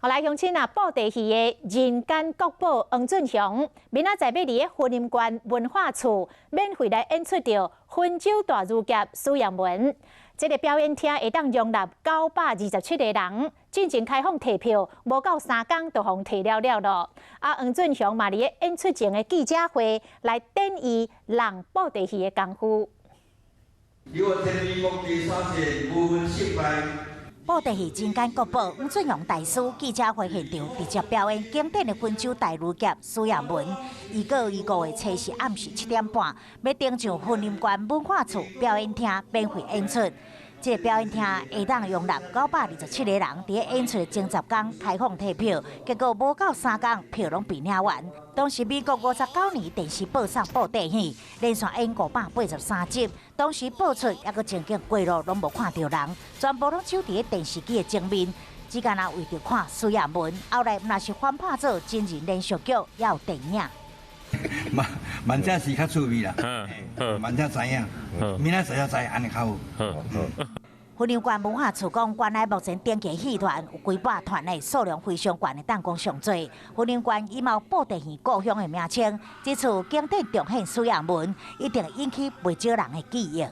后来乡亲布袋戏的人间国宝黄俊雄，明仔载要伫个云林县文化处免费来演出着分州大儒侠苏阳文。这个表演厅会当容纳927个人，进行开放提票，无到3天就互提了咯。黄俊雄嘛，伫个演出前的记者会来典义人布袋戏的功夫。布袋戏人间国宝黄俊雄大师记者会现场直接表演经典的分州大儒侠苏阳文。1、2、5月初四暗时7点半，要登上云林县文化处表演厅免费演出。这个表演厅会当容纳927个人，伫个演出的前10天开放提票，结果无到3天，票拢被领完。当时民国59年电视播送布袋戏，连续演583集，当时播出还阁前景过路拢无看到人，全部拢守伫个电视机的前面，只干那为着看苏亚文。后来若是翻拍做真人连续剧，也有电影。慢才是较趣味啦，慢才知影，明仔载才知安尼较好。云林县文化处讲，原来目前登记戏团有几百团的数量非常悬的，当讲上多。云林县以毛布袋戏故乡的名称，这次经典重现苏阳文，一定引起不少人的记忆。